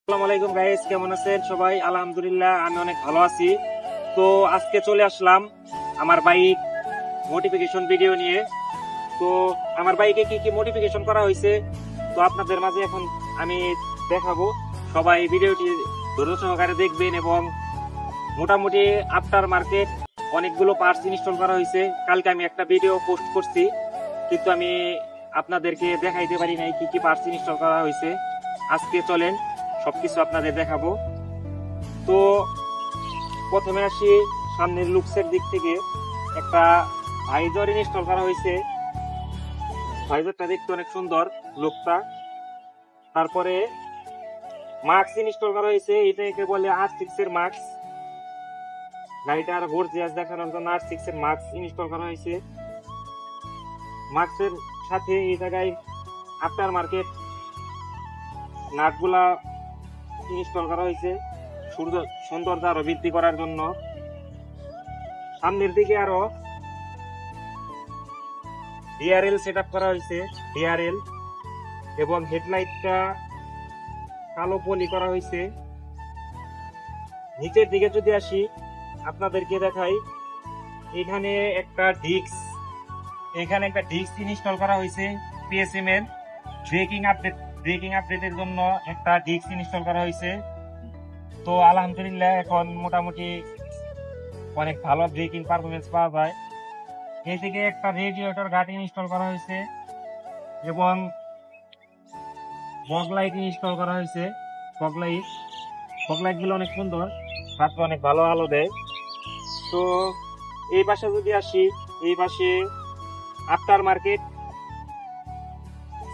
আসসালামু আলাইকুম গাইস, কেমন আছেন সবাই? আলহামদুলিল্লাহ আমি অনেক ভালো আছি। তো আজকে চলে আসলাম আমার বাইক মডিফিকেশন ভিডিও নিয়ে। তো আমার বাইকে কি কি মডিফিকেশন করা হয়েছে তো আপনাদের মাঝে এখন আমি দেখাবো। সবাই ভিডিওটি ধৈর্য সহকারে দেখবেন এবং মোটামুটি আফটার মার্কেট অনেকগুলো পার্টস ইনস্টল করা হয়েছে। কালকে আমি একটা ভিডিও পোস্ট করছি, কিন্তু আমি আপনাদেরকে দেখাইতে পারি নাই কি কি পার্টস ইনস্টল করা হয়েছে। আজকে চলেন সবকিছু আপনাদের দেখাবো। তো প্রথমে আসি সামনের লুকসের দিক থেকে। একটা ভাইজার ইনস্টল করা হয়েছে, ভাইজারটা দেখতে অনেক সুন্দর লুকটা। তারপরে মাস্ক ইনস্টল করা হয়েছে, এটাকে বলে R6 এর মাস্ক। গাড়িটার গর্জিয়াস দেখানোর জন্য R6 এর মাস্ক ইনস্টল করা হয়েছে। মাস্কের সাথে এই জায়গায় আফটার মার্কেট নাটগুলা ইনস্টল করা হয়েছে সৌন্দর্য আরো বৃদ্ধি করার জন্য। সামনের দিকে আরো ডিআরএল সেট আপ করা হয়েছে, ডিআরএল এবং হেডলাইটটা কালো পলি করা হয়েছে। নিচের দিকে যদি আসি আপনাদেরকে দেখাই, এখানে একটা ডিস্ক ইনস্টল করা হয়েছে। পিএসএম এর ব্রেকিং আপডেটের জন্য একটা ডিস্ক ইনস্টল করা হয়েছে। তো আলহামদুলিল্লাহ এখন মোটামুটি অনেক ভালো ব্রেকিং পারফরমেন্স পাওয়া যায়। এই দিকে একটা রেডিয়েটর গার্ড ইনস্টল করা হয়েছে এবং ফগ লাইট ইনস্টল করা হয়েছে। ফগ লাইট গুলো অনেক সুন্দর, রাত্রে অনেক ভালো আলো দেয়। তো এই পাশে যদি আসি, এই পাশে after market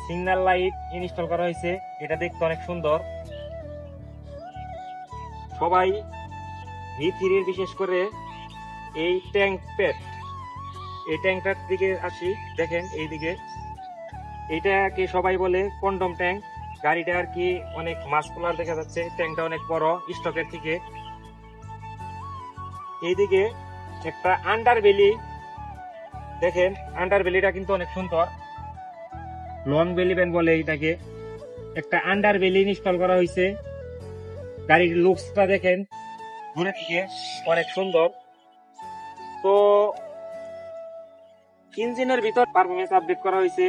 signal light install করা হয়েছে, এটা দেখতে অনেক সুন্দর। সবাই V3 বিশেষ করে এই ট্যাঙ্কটার দিকে আসি, দেখেন এই দিকে এইটাকে সবাই বলে কন্ডম ট্যাঙ্ক। গাড়িটা আর কি অনেক মাসকুলার দেখা যাচ্ছে, ট্যাঙ্কটা অনেক বড় স্টকের থেকে। এইদিকে একটা আন্ডারবেলি, দেখেন আন্ডারবেলিটা কিন্তু অনেক সুন্দর, লং বেলি ব্যান্ড বলে এটাকে। একটা আন্ডারবেলি ইনস্টল করা হয়েছে। গাড়ির লুকসটা দেখেন দূরে থেকে অনেক সুন্দর। তো ইঞ্জিনের ভিতর পারফরমেন্স আপডেট করা হয়েছে,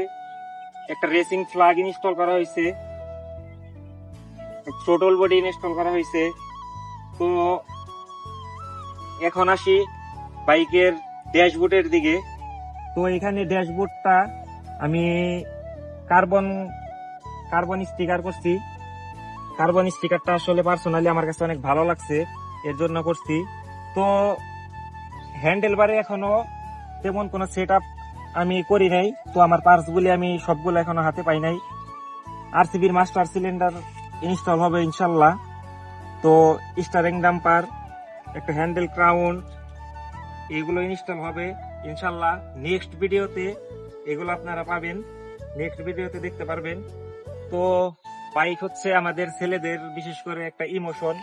একটা রেসিং ফ্ল্যাগ ইনস্টল করা হয়েছে, থ্রোটল বডি ইনস্টল করা হয়েছে। তো এখন আসি বাইকের ড্যাশবোর্ডের দিকে। তো এখানে ড্যাশবোর্ডটা আমি কার্বন স্টিকার করছি। কার্বন স্টিকারটা আসলে পার্সোনালি আমার কাছে অনেক ভালো লাগছে, এর জন্য করছি। তো হ্যান্ডেল বারে এখনো তেমন কোনো সেট আপ আমি করি নাই, তো আমার পার্টস গুলি আমি সবগুলো এখনো হাতে পাই নাই। আরসিবির মাস্টার সিলিন্ডার ইনস্টল হবে ইনশাল্লাহ। তো স্টারিং ডাম্পার, একটা হ্যান্ডেল ক্রাউন, এগুলো ইনস্টল হবে ইনশাল্লাহ। নেক্সট ভিডিওতে এগুলো আপনারা পাবেন, নেক্সট ভিডিওতে দেখতে পারবেন। তো বাইক হচ্ছে আমাদের ছেলেদের বিশেষ করে একটা ইমোশন,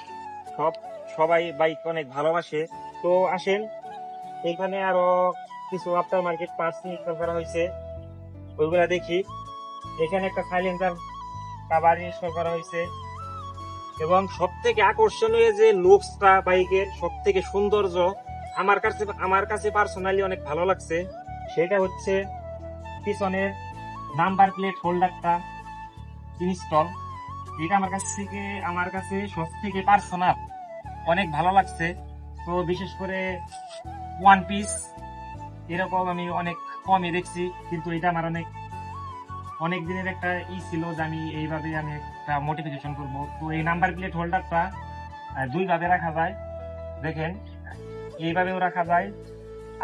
সবাই বাইক অনেক ভালোবাসে। তো আসেন, এখানে আরো কিছু আফটার মার্কেট পার্টস ইনস্টল করা হয়েছে, ওইগুলা দেখি। এখানে একটা সাইলেন্সার কভার ইনস্টল করা হয়েছে এবং সব থেকে আকর্ষণীয় যে লুকসটা বাইকের, সব থেকে সৌন্দর্য আমার কাছে পার্সোনালি অনেক ভালো লাগছে, সেটা হচ্ছে পিছনের নাম্বার প্লেট হোল্ডারটা ইনস্টল। এটা আমার কাছে সব থেকে পার্সোনাল অনেক ভালো লাগছে। তো বিশেষ করে ওয়ান পিস এরকম আমি অনেক কমই দেখছি, কিন্তু এটা আমার অনেক দিনের একটা ছিল যে আমি এইভাবে আমি একটা মোটিফিকেশন করব। তো এই নাম্বার প্লেট হোল্ডারটা দুই ভাবে রাখা যায়, দেখেন এইভাবেও রাখা যায়।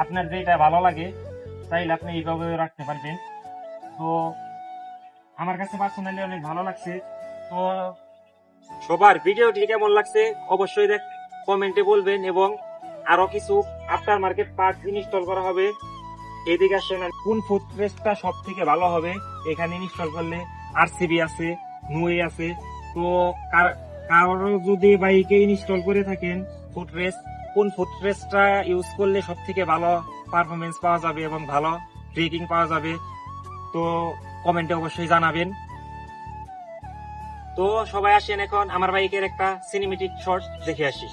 আপনার যেটা ভালো লাগে চাইলে আপনি এইভাবেও রাখতে পারবেন। তো আমার কাছে পার্সোনালি অনেক ভালো লাগছে। তো সবার ভিডিওটি কেমন লাগছে অবশ্যই কমেন্টে বলবেন। এবং আরো কিছু আফটার মার্কেট পার্টস ইনস্টল করা হবে। এদিকে আসেন, কোন ফুটরেস্টটা সব থেকে ভালো হবে এখানে ইনস্টল করলে। আরসিবি আছে, নুয়ে আছে। তো কারো যদি বাইকে ইনস্টল করে থাকেন ফুটরেস্ট, কোন ফুটরেস্টটা ইউজ করলে সব থেকে ভালো পারফরমেন্স পাওয়া যাবে এবং ভালো ব্রেকিং পাওয়া যাবে, তো কমেন্টে অবশ্যই জানাবেন। তো সবাই আসেন এখন আমার বাইকের একটা সিনেমেটিক শর্ট দেখে আসি।